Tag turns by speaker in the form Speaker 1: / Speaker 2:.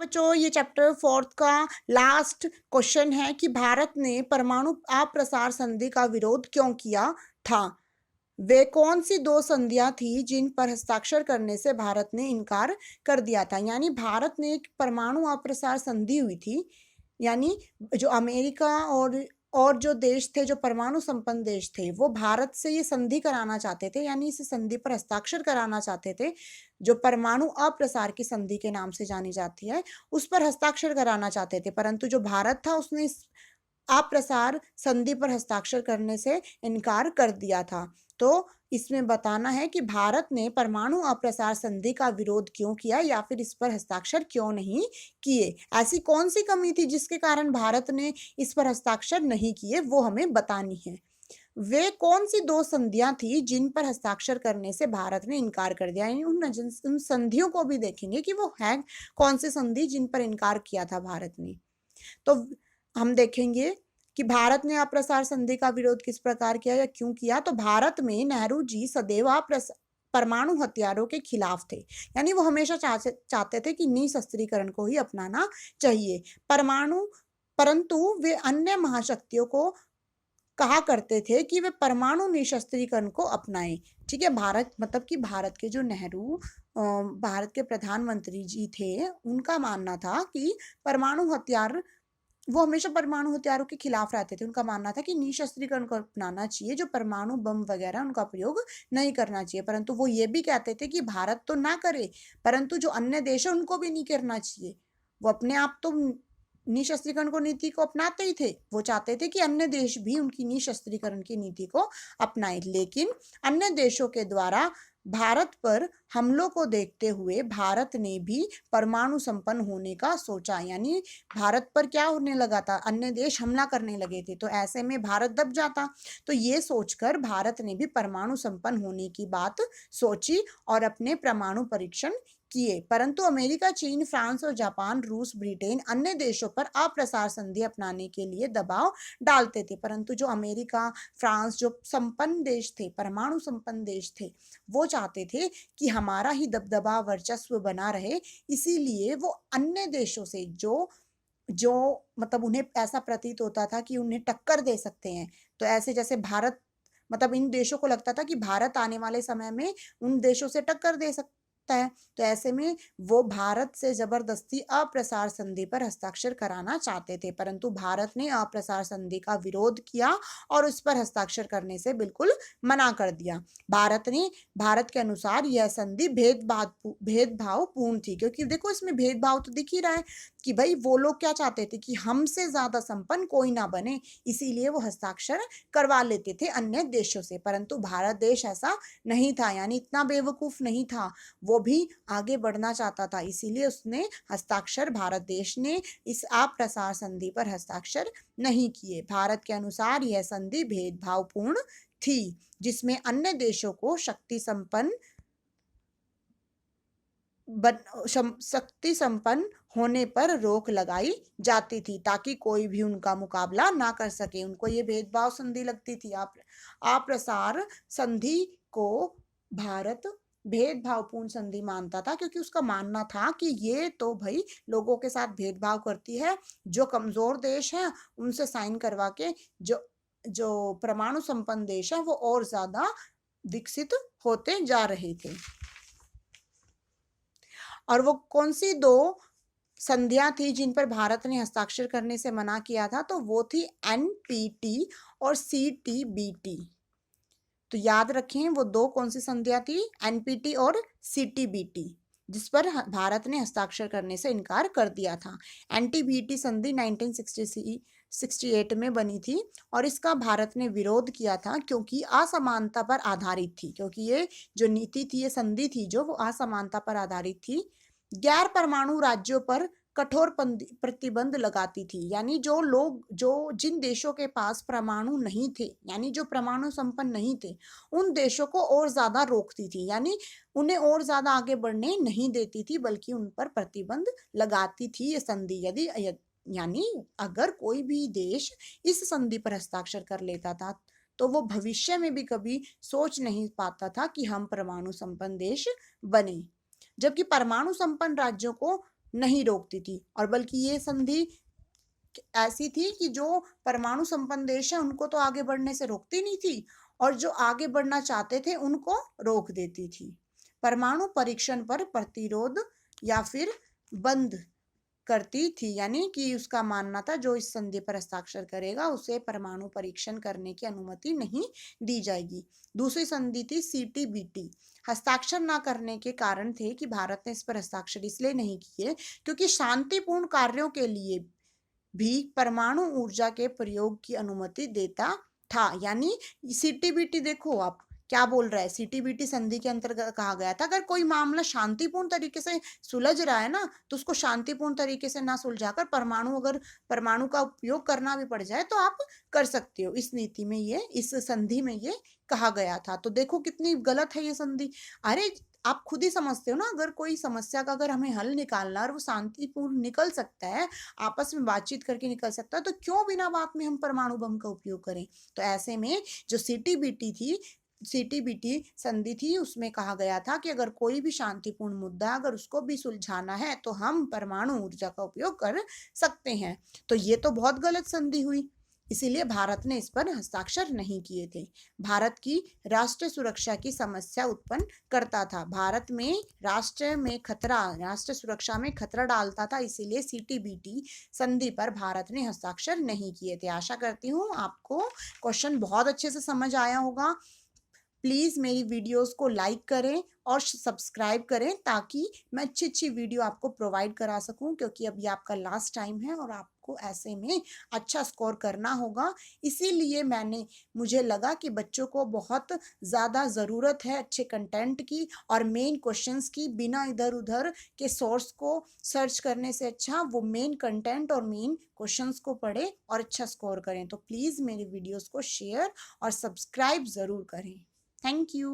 Speaker 1: बच्चों ये चैप्टर 4 का लास्ट क्वेश्चन है कि भारत ने परमाणु अप्रसार संधि का विरोध क्यों किया था। वे कौन सी दो संधियां थी जिन पर हस्ताक्षर करने से भारत ने इनकार कर दिया था। यानी भारत ने एक परमाणु अप्रसार संधि हुई थी, यानी जो अमेरिका और जो देश थे, जो परमाणु संपन्न देश थे, वो भारत से ये संधि कराना चाहते थे, यानी इस संधि पर हस्ताक्षर कराना चाहते थे, जो परमाणु अप्रसार की संधि के नाम से जानी जाती है, उस पर हस्ताक्षर कराना चाहते थे। परंतु जो भारत था उसने इस अप्रसार संधि पर हस्ताक्षर करने से इनकार कर दिया था। तो इसमें बताना है कि भारत ने परमाणु अप्रसार संधि का विरोध क्यों किया या फिर इस पर हस्ताक्षर क्यों नहीं किए। ऐसी कौन सी कमी थी जिसके कारण भारत ने इस पर हस्ताक्षर नहीं किए, वो हमें बतानी है। वे कौन सी दो संधियां थी जिन पर हस्ताक्षर करने से भारत ने इनकार कर दिया। उन संधियों को भी देखेंगे कि वो है कौन सी संधि जिन पर इनकार किया था भारत ने। तो हम देखेंगे कि भारत ने अप्रसार संधि का विरोध किस प्रकार किया या क्यों किया। तो भारत में नेहरू जी सदैव परमाणु हथियारों के खिलाफ थे, यानी वो हमेशा चाहते थे कि निशस्त्रीकरण को ही अपनाना चाहिए। परंतु वे अन्य महाशक्तियों को कहा करते थे कि वे परमाणु निशस्त्रीकरण को अपनाएं। ठीक है, भारत मतलब कि भारत के जो नेहरू भारत के प्रधानमंत्री जी थे, उनका मानना था कि परमाणु हथियार, वो हमेशा परमाणु हथियारों के खिलाफ रहते थे। उनका मानना था कि निशस्त्रीकरण को अपनाना चाहिए, जो परमाणु बम वगैरह उनका प्रयोग नहीं करना चाहिए। परंतु वो ये भी कहते थे कि भारत तो ना करे, परंतु जो अन्य देश है उनको भी नहीं करना चाहिए। वो अपने आप तो निशस्त्रीकरण को नीति को अपनाते ही थे, वो चाहते थे कि अन्य देश भी उनकी निशस्त्रीकरण की नीति को अपनाए। लेकिन अन्य देशों के द्वारा भारत पर हमलों को देखते हुए भारत ने भी परमाणु संपन्न होने का सोचा, यानी भारत पर क्या होने लगा था, अन्य देश हमला करने लगे थे, तो ऐसे में भारत दब जाता। तो ये सोचकर भारत ने भी परमाणु संपन्न होने की बात सोची और अपने परमाणु परीक्षण किए। परंतु अमेरिका, चीन, फ्रांस और जापान, रूस, ब्रिटेन अन्य देशों पर अप्रसार संधि अपनाने के लिए दबाव डालते थे। परंतु जो अमेरिका, फ्रांस, जो संपन्न देश थे, परमाणु संपन्न देश थे, वो चाहते थे कि हमारा ही दबदबा वर्चस्व बना रहे। इसीलिए वो अन्य देशों से जो मतलब उन्हें ऐसा प्रतीत होता था कि उन्हें टक्कर दे सकते हैं, तो ऐसे जैसे भारत, मतलब इन देशों को लगता था कि भारत आने वाले समय में उन देशों से टक्कर दे सकता है, तो ऐसे में वो भारत से जबरदस्ती अप्रसार संधि पर हस्ताक्षर कराना चाहते थे। परंतु भारत ने अप्रसार संधि का विरोध किया और उस पर हस्ताक्षर करने से बिल्कुल मना कर दिया। भारत के अनुसार यह संधि भेदभावपूर्ण थी, क्योंकि देखो इसमें भेदभाव तो दिख ही रहा है कि भाई वो लोग क्या चाहते थे कि हमसे ज्यादा संपन्न कोई ना बने, इसीलिए वो हस्ताक्षर करवा लेते थे अन्य देशों से। परंतु भारत देश ऐसा नहीं था, यानी इतना बेवकूफ नहीं था, वो भी आगे बढ़ना चाहता था, इसीलिए उसने हस्ताक्षर, भारत देश ने इस अप्रसार संधि पर हस्ताक्षर नहीं किए। भारत के अनुसार यह संधि भेदभावपूर्ण थी, जिसमें अन्य देशों को शक्ति संपन्न होने पर रोक लगाई जाती थी, ताकि कोई भी उनका मुकाबला ना कर सके। उनको ये भेदभाव संधि लगती थी। अप्रसार संधि को भारत भेदभावपूर्ण संधि मानता था, क्योंकि उसका मानना था कि ये तो भाई लोगों के साथ भेदभाव करती है, जो कमजोर देश है उनसे साइन करवा के जो जो परमाणु संपन्न देश है वो और ज्यादा विकसित होते जा रहे थे। और वो कौन सी दो संधियां थी जिन पर भारत ने हस्ताक्षर करने से मना किया था, तो वो थी एनपीटी और सीटीबीटी। तो याद रखें वो दो कौन सी संधियां थी, एनपीटी और सीटीबीटी, जिस पर भारत ने हस्ताक्षर करने से इनकार कर दिया था। एनटीबीटी संधि 1968 में बनी थी और इसका भारत ने विरोध किया था, क्योंकि असमानता पर आधारित थी, क्योंकि ये जो नीति थी, ये संधि थी जो वो असमानता पर आधारित थी। गैर परमाणु राज्यों पर कठोर प्रतिबंध लगाती थी, यानी जिन देशों के पास परमाणु नहीं थे, यानी जो परमाणु संपन्न नहीं थे, उन देशों को और ज्यादा रोकती थी, यानी उन्हें और ज्यादा आगे बढ़ने नहीं देती थी, बल्कि उन पर प्रतिबंध लगाती थी ये संधि। यानी अगर कोई भी देश इस संधि पर हस्ताक्षर कर लेता था, तो वो भविष्य में भी कभी सोच नहीं पाता था कि हम परमाणु संपन्न देश बने। जबकि परमाणु संपन्न राज्यों को नहीं रोकती थी, और बल्कि ये संधि ऐसी थी कि जो परमाणु संपन्न देश है उनको तो आगे बढ़ने से रोकती नहीं थी, और जो आगे बढ़ना चाहते थे उनको रोक देती थी। परमाणु परीक्षण पर प्रतिरोध या फिर बंद करती थी, यानी कि उसका मानना था जो इस संधि पर हस्ताक्षर करेगा उसे परमाणु परीक्षण करने की अनुमति नहीं दी जाएगी। दूसरी संधि थी सीटीबीटी। हस्ताक्षर न करने के कारण थे कि भारत ने इस पर हस्ताक्षर इसलिए नहीं किए क्योंकि शांतिपूर्ण कार्यों के लिए भी परमाणु ऊर्जा के प्रयोग की अनुमति देता था। यानी सीटीबीटी देखो आप क्या बोल रहा है, सीटीबीटी संधि के अंतर्गत कहा गया था अगर कोई मामला शांतिपूर्ण तरीके से सुलझ रहा है ना तो उसको शांतिपूर्ण तरीके से ना सुलझाकर परमाणु का उपयोग करना भी पड़ जाए तो आप कर सकते हो। इस नीति में ये, इस संधि में ये कहा गया था। तो देखो कितनी गलत है ये संधि। अरे आप खुद ही समझते हो ना, अगर कोई समस्या का अगर हमें हल निकालना और वो शांतिपूर्ण निकल सकता है, आपस में बातचीत करके निकल सकता है, तो क्यों बिना बात में हम परमाणु बम का उपयोग करें। तो ऐसे में जो सीटीबीटी संधि थी उसमें कहा गया था कि अगर कोई भी शांतिपूर्ण मुद्दा अगर उसको भी सुलझाना है तो हम परमाणु ऊर्जा का उपयोग कर सकते हैं। तो ये तो बहुत गलत संधि हुई, इसीलिए भारत ने इस पर हस्ताक्षर नहीं किए थे। भारत की राष्ट्रीय सुरक्षा की समस्या उत्पन्न करता था, भारत में राष्ट्र सुरक्षा में खतरा डालता था, इसीलिए सीटीबीटी संधि पर भारत ने हस्ताक्षर नहीं किए थे। आशा करती हूँ आपको क्वेश्चन बहुत अच्छे से समझ आया होगा। प्लीज़ मेरी वीडियोस को लाइक करें और सब्सक्राइब करें ताकि मैं अच्छी अच्छी वीडियो आपको प्रोवाइड करा सकूं, क्योंकि अभी आपका लास्ट टाइम है और आपको ऐसे में अच्छा स्कोर करना होगा। इसीलिए मुझे लगा कि बच्चों को बहुत ज़्यादा ज़रूरत है अच्छे कंटेंट की और मेन क्वेश्चंस की। बिना इधर उधर के सोर्स को सर्च करने से अच्छा वो मेन कंटेंट और मेन क्वेश्चंस को पढ़ें और अच्छा स्कोर करें। तो प्लीज़ मेरी वीडियोज़ को शेयर और सब्सक्राइब ज़रूर करें। Thank you.